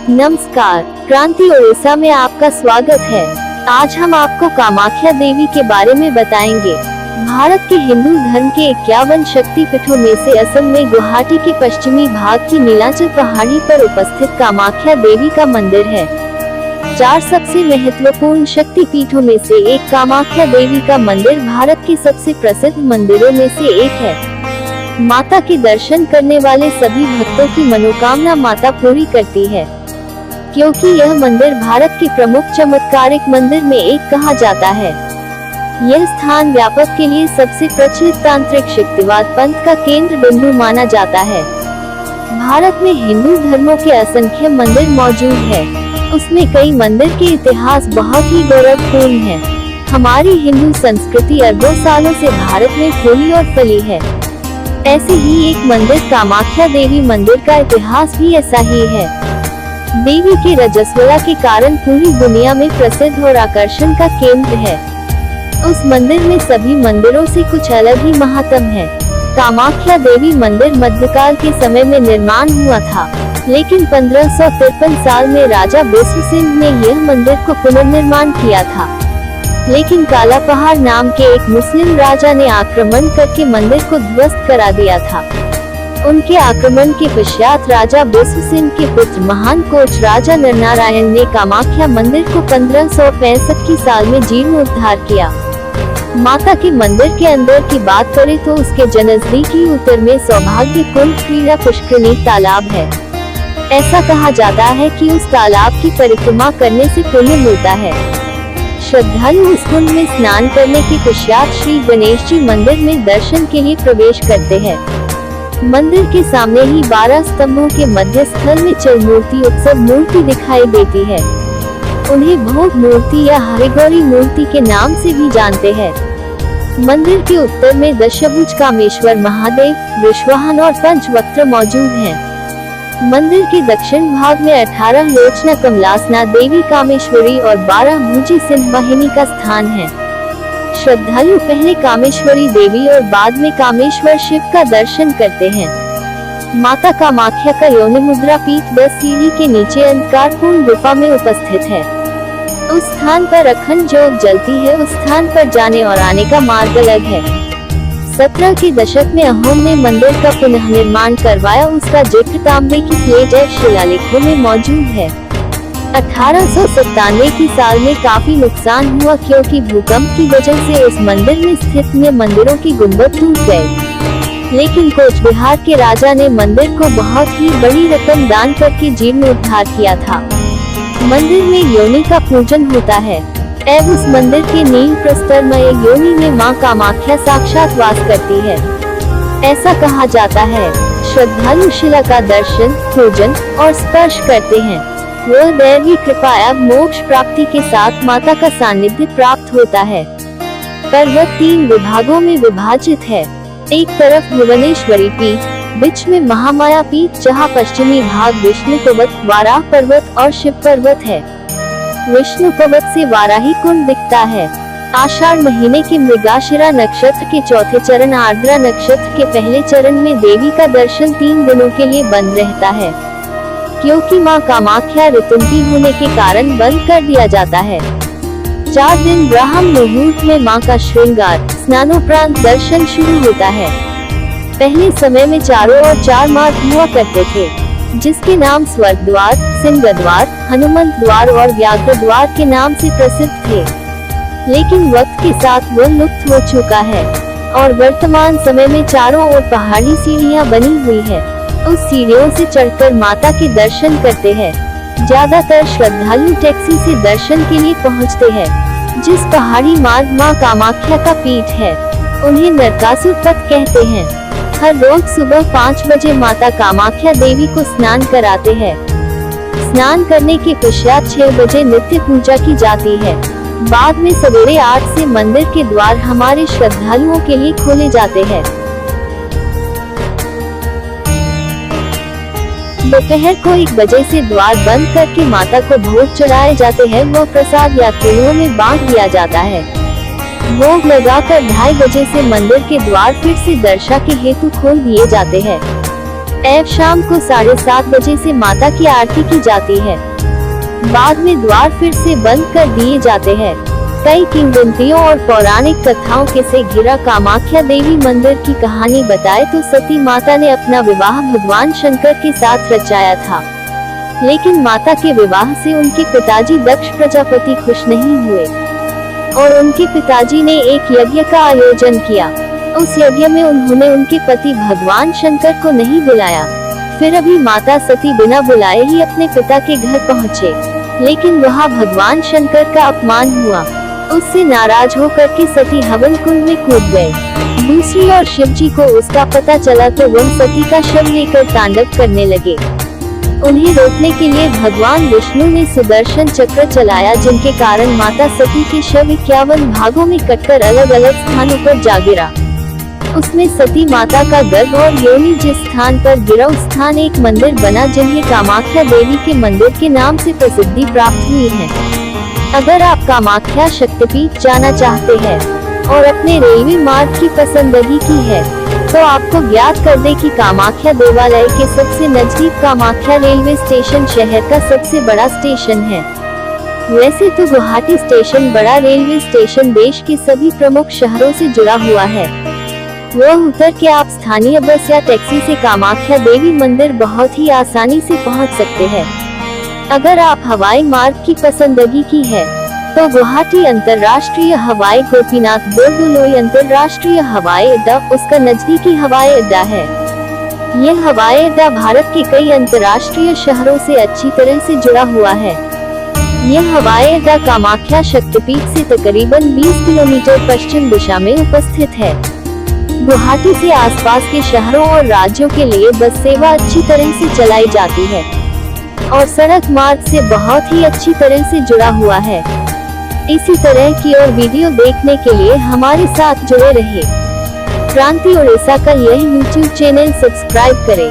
नमस्कार, क्रांति ओडिशा में आपका स्वागत है। आज हम आपको कामाख्या देवी के बारे में बताएंगे। भारत के हिंदू धर्म के 51 शक्तिपीठों में से असम में गुवाहाटी के पश्चिमी भाग की नीलाचल पहाड़ी पर उपस्थित कामाख्या देवी का मंदिर है। 4 सबसे महत्वपूर्ण शक्तिपीठों में से एक कामाख्या देवी का मंदिर भारत के सबसे प्रसिद्ध मंदिरों में से एक है। माता के दर्शन करने वाले सभी भक्तों की मनोकामना माता पूरी करती है। क्योंकि यह मंदिर भारत के प्रमुख चमत्कारिक मंदिर में एक कहा जाता है। यह स्थान व्यापक के लिए सबसे प्रचलित तांत्रिक शक्तिवाद पंथ का केंद्र बिंदु माना जाता है। भारत में हिंदू धर्मों के असंख्य मंदिर मौजूद है। उसमें कई मंदिर के इतिहास बहुत ही गौरवपूर्ण है। हमारी हिंदू संस्कृति अरबों सालों से भारत में फूली और फली है। ऐसे ही एक मंदिर कामाख्या देवी मंदिर का इतिहास भी ऐसा ही है। देवी के रजस्वला के कारण पूरी दुनिया में प्रसिद्ध और आकर्षण का केंद्र है। उस मंदिर में सभी मंदिरों से कुछ अलग ही महत्व है। कामाख्या देवी मंदिर मध्यकाल के समय में निर्माण हुआ था, लेकिन 1553 साल में राजा बिस्व-सिंह ने यह मंदिर को पुनर्निर्माण किया था। लेकिन काला पहाड़ नाम के एक मुस्लिम राजा ने आक्रमण करके मंदिर को ध्वस्त करा दिया था। उनके आक्रमण के पश्चात राजा बिस्व-सिंह के पुत्र महान कोच राजा नरनारायण ने कामाख्या मंदिर को 1565 की साल में जीर्णोद्धार किया। माता के मंदिर के अंदर की बात करें तो उसके नजदीकी उत्तर में सौभाग्य कुंड क्रीड़ा पुष्करिणी तालाब है। ऐसा कहा जाता है कि उस तालाब की परिक्रमा करने से पुण्य मिलता है। श्रद्धालु उस कुंड में स्नान करने के पश्चात श्री गणेश जी मंदिर में दर्शन के लिए प्रवेश करते हैं। मंदिर के सामने ही 12 स्तंभों के मध्य स्थल में चल मूर्ति उत्सव मूर्ति दिखाई देती है। उन्हें भोग मूर्ति या हरिगौरी मूर्ति के नाम से भी जानते हैं। मंदिर के उत्तर में दशभुज कामेश्वर महादेव, वृषवाहन और पंचवक्त्र मौजूद हैं। मंदिर के दक्षिण भाग में 18 लोचना कमलासना देवी कामेश्वरी और 12 भुजी सिंह वाहिनी का स्थान है। श्रद्धालु पहले कामेश्वरी देवी और बाद में कामेश्वर शिव का दर्शन करते हैं। माता कामाख्या का योनि मुद्रा पीठ 10 सीढ़ी के नीचे अंधकारपूर्ण गुफा में उपस्थित है। उस स्थान पर अखंड ज्योत जलती है। उस स्थान पर जाने और आने का मार्ग अलग है। 17 के दशक में अहोम ने मंदिर का पुनः निर्माण करवाया। उसका जिक्र तांबे की प्लेट और शिलालेखों में मौजूद है। 1897 की साल में काफी नुकसान हुआ, क्योंकि भूकंप की वजह से इस मंदिर में स्थित अन्य मंदिरों की गुंबद टूट गए। लेकिन कोच बिहार के राजा ने मंदिर को बहुत ही बड़ी रकम दान करके जीर्णोद्धार किया था। मंदिर में योनि का पूजन होता है। एवं उस मंदिर के नील प्रस्तरमय योनि में मां कामाख्या साक्षात वास करती है। ऐसा कहा जाता है। श्रद्धालु शिला का दर्शन, पूजन और स्पर्श करते हैं। वह दैवी कृपा एवं मोक्ष प्राप्ति के साथ माता का सानिध्य प्राप्त होता है। पर्वत 3 विभागों में विभाजित है। एक तरफ भुवनेश्वरी पीठ, बीच में महामाया पीठ, जहाँ पश्चिमी भाग विष्णु पर्वत, वाराह पर्वत और शिव पर्वत है। विष्णु पर्वत से वाराही कुंड दिखता है। आषाढ़ महीने के मृगशिरा नक्षत्र के चौथे चरण आर्द्रा नक्षत्र के पहले चरण में देवी का दर्शन 3 दिनों के लिए बंद रहता है, क्योंकि मां कामाख्या ऋतुंती होने के कारण बंद कर दिया जाता है। 4 दिन ब्राह्म मुहूर्त में मां का श्रृंगार, स्नानोपरांत दर्शन शुरू होता है। पहले समय में चारों ओर 4 मार्ग हुआ करते थे, जिसके नाम स्वर्ग द्वार, सिंह द्वार, हनुमंत द्वार और व्याघ्र द्वार के नाम से प्रसिद्ध थे। लेकिन वक्त के साथ वह लुप्त हो चुका है और वर्तमान समय में चारों ओर पहाड़ी सीढ़ियां बनी हुई है। उस सीढ़ियों से चढ़कर माता के दर्शन करते हैं। ज्यादातर श्रद्धालु टैक्सी से दर्शन के लिए पहुंचते हैं। जिस पहाड़ी मार्ग मां कामाख्या का पीठ है, उन्हें नरकासुर पथ कहते हैं। हर रोज सुबह 5 बजे माता कामाख्या देवी को स्नान कराते हैं। स्नान करने के पश्चात 6 बजे नित्य पूजा की जाती है। बाद में सवेरे 8 से मंदिर के द्वार हमारे श्रद्धालुओं के लिए खोले जाते हैं। दोपहर को 1 बजे से द्वार बंद करके माता को भोग चढ़ाए जाते हैं। वह प्रसाद यात्रियों में बांट दिया जाता है। भोग लगाकर 2:30 बजे से मंदिर के द्वार फिर से दर्शन के हेतु खोल दिए जाते हैं। एवं शाम को 7:30 बजे से माता की आरती की जाती है। बाद में द्वार फिर से बंद कर दिए जाते हैं। कई किंवदंतियों और पौराणिक कथाओं के से घिरा कामाख्या देवी मंदिर की कहानी बताए तो सती माता ने अपना विवाह भगवान शंकर के साथ रचाया था, लेकिन माता के विवाह से उनके पिताजी दक्ष प्रजापति खुश नहीं हुए और उनके पिताजी ने एक यज्ञ का आयोजन किया। उस यज्ञ में उन्होंने उनके पति भगवान शंकर को नहीं बुलाया। फिर अभी माता सती बिना बुलाए ही अपने पिता के घर पहुँचे, लेकिन वहाँ भगवान शंकर का अपमान हुआ। उससे नाराज होकर के सती हवन कुंड में कूद गए। दूसरी ओर शिवजी को उसका पता चला तो वह सती का शव लेकर तांडव करने लगे। उन्हें रोकने के लिए भगवान विष्णु ने सुदर्शन चक्र चलाया, जिनके कारण माता सती के शव 51 भागों में कटकर अलग अलग स्थानों पर जा गिरा। उसमें सती माता का गर्भ और योनि जिस स्थान पर गिरा उस स्थान एक मंदिर बना, जिन्हें कामाख्या देवी के मंदिर के नाम से प्रसिद्धि प्राप्त हुई है। अगर आप कामाख्या शक्तिपीठ जाना चाहते हैं और अपने रेलवे मार्ग की पसंदगी की है तो आपको ज्ञात कर दें कि कामाख्या देवालय के सबसे नजदीक कामाख्या रेलवे स्टेशन शहर का सबसे बड़ा स्टेशन है। वैसे तो गुवाहाटी स्टेशन बड़ा रेलवे स्टेशन देश के सभी प्रमुख शहरों से जुड़ा हुआ है। वह उतर के आप स्थानीय बस या टैक्सी से कामाख्या देवी मंदिर बहुत ही आसानी से पहुंच सकते हैं। अगर आप हवाई मार्ग की पसंदगी की है तो गुवाहाटी अंतर्राष्ट्रीय हवाई गोपीनाथ बोरदोलोई अंतर्राष्ट्रीय हवाई अड्डा उसका नजदीकी हवाई अड्डा है। यह हवाई अड्डा भारत के कई अंतर्राष्ट्रीय शहरों से अच्छी तरह से जुड़ा हुआ है। यह हवाई अड्डा कामाख्या शक्तिपीठ से तकरीबन 20 किलोमीटर पश्चिम दिशा में उपस्थित है। गुवाहाटी से आसपास के शहरों और राज्यों के लिए बस सेवा अच्छी तरह से चलाई जाती है और सड़क मार्ग से बहुत ही अच्छी तरह से जुड़ा हुआ है। इसी तरह की और वीडियो देखने के लिए हमारे साथ जुड़े रहिए। क्रांति उड़ीसा का यह YouTube चैनल सब्सक्राइब करें।